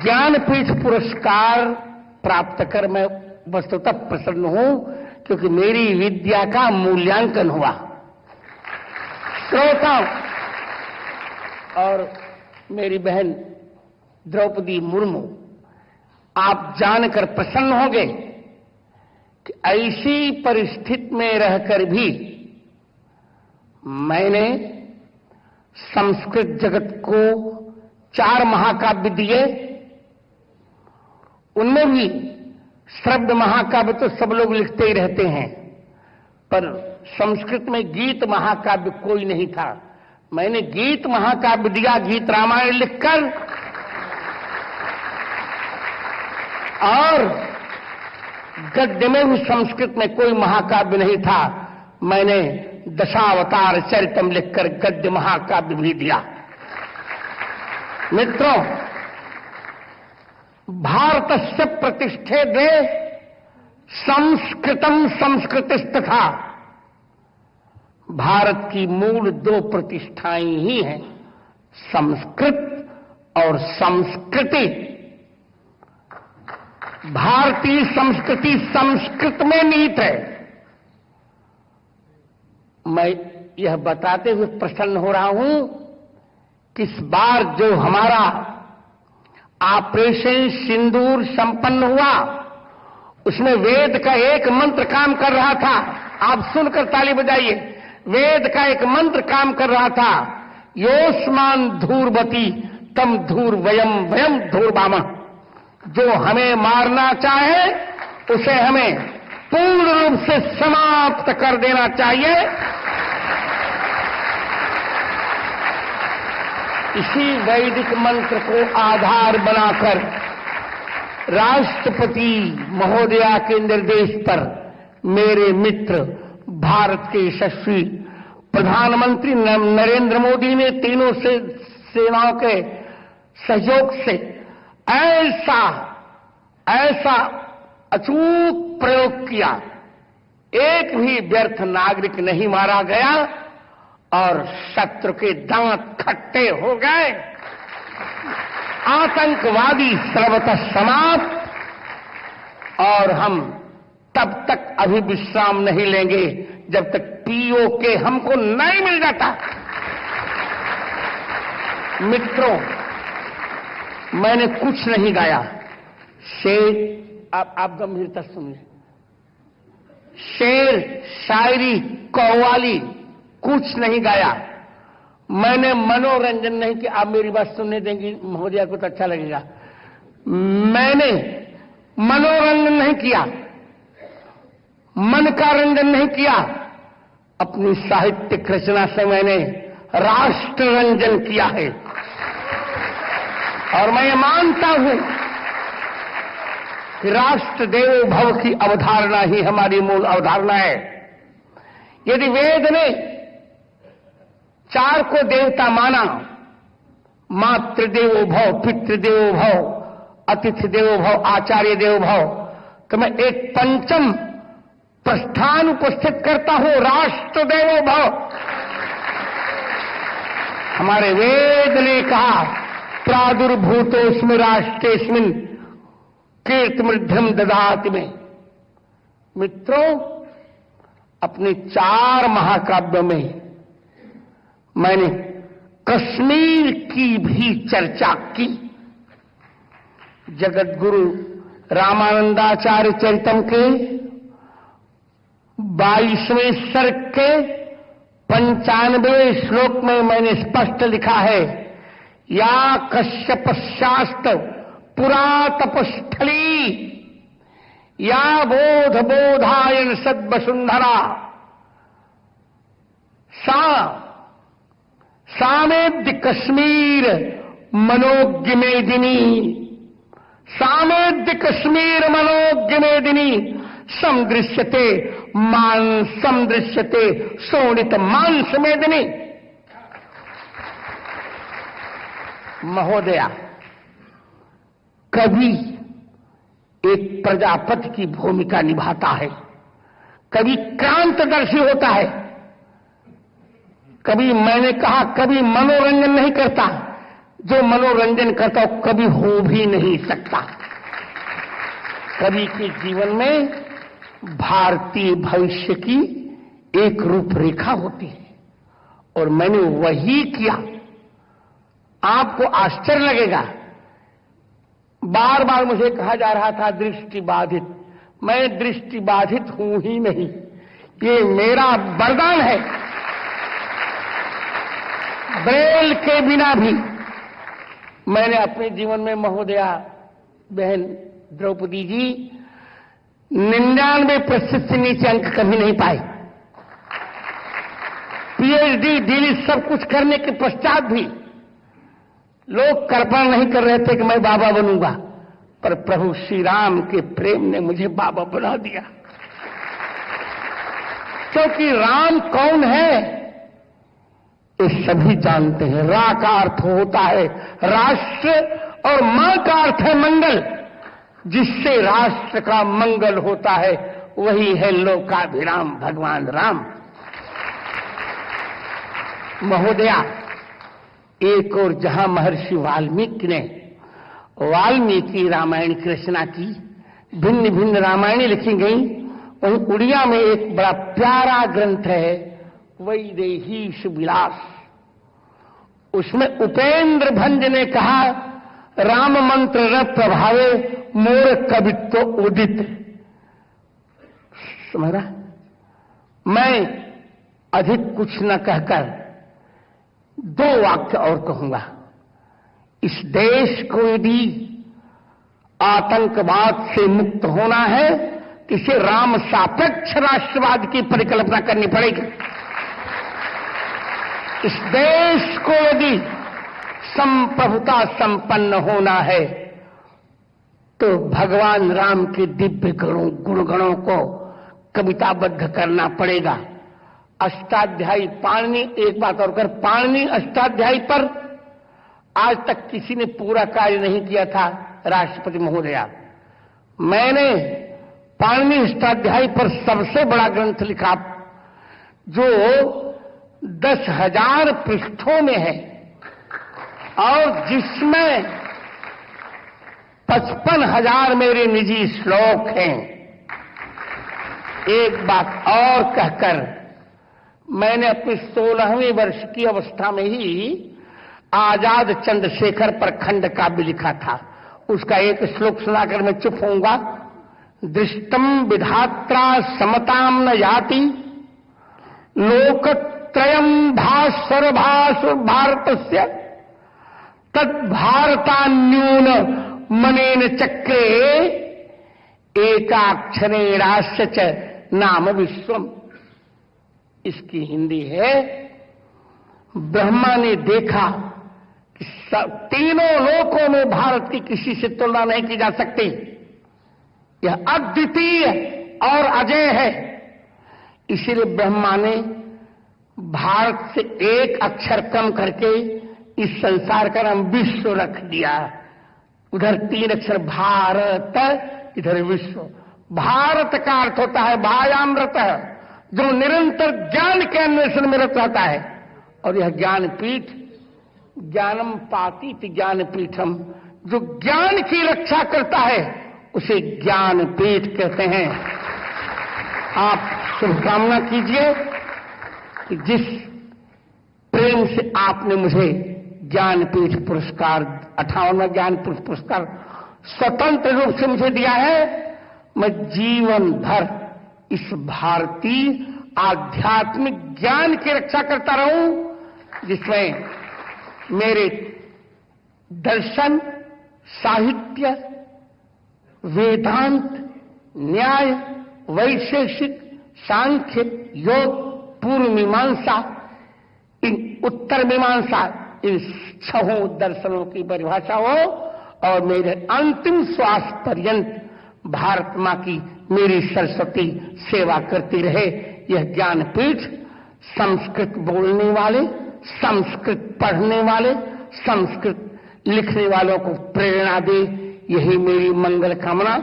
ज्ञानपीठ पुरस्कार प्राप्त कर मैं वस्तुतः प्रसन्न हूं, क्योंकि मेरी विद्या का मूल्यांकन हुआ। श्रोताओं और मेरी बहन द्रौपदी मुर्मू, आप जानकर प्रसन्न होंगे कि ऐसी परिस्थिति में रहकर भी मैंने संस्कृत जगत को 4 महाकाव्य दिए। उनमें भी श्रव्य महाकाव्य तो सब लोग लिखते ही रहते हैं, पर संस्कृत में गीत महाकाव्य कोई नहीं था। मैंने गीत महाकाव्य दिया, गीत रामायण लिखकर, और गद्य में भी संस्कृत में कोई महाकाव्य नहीं था। मैंने दशावतार चरितम लिखकर गद्य महाकाव्य भी दिया। मित्रों, भारतस्य प्रतिष्ठे द्वे संस्कृतम संस्कृतिस्तथा, भारत की मूल 2 प्रतिष्ठाएं ही हैं, संस्कृत और संस्कृति। भारतीय संस्कृति संस्कृत में निहित है। मैं यह बताते हुए प्रसन्न हो रहा हूं कि इस बार जो हमारा ऑपरेशन सिंदूर संपन्न हुआ, उसमें वेद का एक मंत्र काम कर रहा था। आप सुनकर ताली बजाइए। वेद का एक मंत्र काम कर रहा था, योस्मान धूर्वती तम धूर वयम वयम धूर्वामः। जो हमें मारना चाहे उसे हमें पूर्ण रूप से समाप्त कर देना चाहिए। इसी वैदिक मंत्र को आधार बनाकर राष्ट्रपति महोदया के निर्देश पर मेरे मित्र भारत के यशस्वी प्रधानमंत्री नरेंद्र मोदी ने तीनों सेनाओं के सहयोग से ऐसा अचूक प्रयोग किया, एक भी व्यर्थ नागरिक नहीं मारा गया और शत्रु के दांत खट्टे हो गए। आतंकवादी सर्वतः समाप्त, और हम तब तक अभी विश्राम नहीं लेंगे जब तक पीओके हमको नहीं मिल जाता। मित्रों, मैंने कुछ नहीं गाया। शेर, आप गंभीरता सुनिए। शेर, शायरी, कव्वाली कुछ नहीं गाया। मैंने मनोरंजन नहीं किया। आप मेरी बात सुनने देंगी महोदया को तो अच्छा लगेगा। मैंने मनोरंजन नहीं किया, मन का रंजन नहीं किया। अपनी साहित्यिक रचना से मैंने राष्ट्र रंजन किया है। और मैं ये मानता हूं कि राष्ट्र देवो भव की अवधारणा ही हमारी मूल अवधारणा है। यदि वेद ने 4 को देवता माना, मातृदेवो भव, पितृदेवो भव, अतिथि देवो भव, आचार्य देवो भव, तो मैं एक पंचम प्रस्थान उपस्थित करता हूं, राष्ट्र देवो भव। हमारे वेद ने कहा, प्रादुर्भूतोस्मि राष्ट्रेस्मिन् कीर्तिमृद्धिम ददाति में। मित्रों, अपने 4 महाकाव्यों में मैंने कश्मीर की भी चर्चा की। जगत गुरु रामानंदाचार्य चरितम के 22वें सर्ग के 95वें श्लोक में मैंने स्पष्ट लिखा है, या कश्यप शास्त्र पुरा तपस्थली, या बोध बोधायन सद्वसुंधरा, सामेद्य कश्मीर मनोज्ञ मेदिनी, सामेद्य कश्मीर मनोज्ञ मेदिनी, समदृश्यते शोणित मांस मेदिनी। महोदया, कभी एक प्रजापति की भूमिका निभाता है, कभी क्रांतदर्शी होता है, कभी मैंने कहा कभी मनोरंजन नहीं करता, जो मनोरंजन करता हो कभी हो भी नहीं सकता। कवि के जीवन में भारतीय भविष्य की एक रूपरेखा होती है और मैंने वही किया। आपको आश्चर्य लगेगा, बार बार मुझे कहा जा रहा था दृष्टि बाधित। मैं दृष्टि बाधित हूं ही नहीं, ये मेरा वरदान है। ब्रेल के बिना भी मैंने अपने जीवन में महोदया बहन द्रौपदी जी 99% से नीचे अंक कभी नहीं पाए। पीएचडी डीलिट सब कुछ करने के पश्चात भी लोग कल्पना नहीं कर रहे थे कि मैं बाबा बनूंगा, पर प्रभु श्री राम के प्रेम ने मुझे बाबा बना दिया। क्योंकि राम कौन है ये सभी जानते हैं। रा का अर्थ होता है राष्ट्र और मां का अर्थ है मंगल। जिससे राष्ट्र का मंगल होता है वही है लोकाभिराम भगवान राम। महोदया, एक और जहां महर्षि वाल्मीकि ने वाल्मीकि रामायण की रचना की, भिन्न भिन्न रामायणें लिखी गई, वहीं उड़िया में एक बड़ा प्यारा ग्रंथ है वैदेहीश विलास। उसमें उपेंद्र भंज ने कहा, राम मंत्र न प्रभावे मोर कवित्व उदित। समझ रहा? मैं अधिक कुछ न कहकर 2 वाक्य और कहूंगा। इस देश को यदि आतंकवाद से मुक्त होना है तो इसे राम सापेक्ष राष्ट्रवाद की परिकल्पना करनी पड़ेगी। इस देश को यदि संप्रभुता संपन्न होना है तो भगवान राम के दिव्य गुणगणों को कविताबद्ध करना पड़ेगा। अष्टाध्यायी पाणिनि, एक बात और कर, पाणिनि अष्टाध्यायी पर आज तक किसी ने पूरा कार्य नहीं किया था। राष्ट्रपति महोदया, मैंने पाणिनि अष्टाध्यायी पर सबसे बड़ा ग्रंथ लिखा जो 10,000 पृष्ठों में है और जिसमें 55,000 मेरे निजी श्लोक हैं। एक बात और कहकर, मैंने अपने 16वें वर्ष की अवस्था में ही आजाद चंद्रशेखर पर खंड काव्य लिखा था। उसका एक श्लोक सुनाकर मैं चुप होऊंगा। दृष्टम विधात्रा समताम न याति लोकत्रयम भास्वर भासुर भारतस्य तद्भारतान्यून मनेन चक्रे एकाक्षरेणास्य च नाम विश्वम। इसकी हिंदी है, ब्रह्मा ने देखा कि तीनों लोकों में भारत की किसी से तुलना नहीं की जा सकती। यह अद्वितीय और अजय है। इसीलिए ब्रह्मा ने भारत से एक अक्षर कम करके इस संसार का नाम विश्व रख दिया। उधर 3 अक्षर भारत, इधर विश्व। भारत का अर्थ होता है भायामृत, जो निरंतर ज्ञान के अन्वेषण में रत रहता है। और यह ज्ञानपीठ, ज्ञानम पातीत ज्ञानपीठम, जो ज्ञान की रक्षा करता है उसे ज्ञानपीठ कहते हैं। आप शुभकामना कीजिए कि जिस प्रेम से आपने मुझे ज्ञानपीठ पुरस्कार, 58वां ज्ञानपीठ पुरस्कार स्वतंत्र रूप से मुझे दिया है, मैं जीवन भर इस भारतीय आध्यात्मिक ज्ञान की रक्षा करता रहूं, जिसमें मेरे दर्शन, साहित्य, वेदांत, न्याय, वैशेषिक, सांख्य, योग, पूर्व मीमांसा, इन उत्तर मीमांसा, इन 6 दर्शनों की परिभाषा हो और मेरे अंतिम श्वास पर्यंत भारत मां की मेरी सरस्वती सेवा करती रहे। यह ज्ञानपीठ संस्कृत बोलने वाले, संस्कृत पढ़ने वाले, संस्कृत लिखने वालों को प्रेरणा दे, यही मेरी मंगल कामना।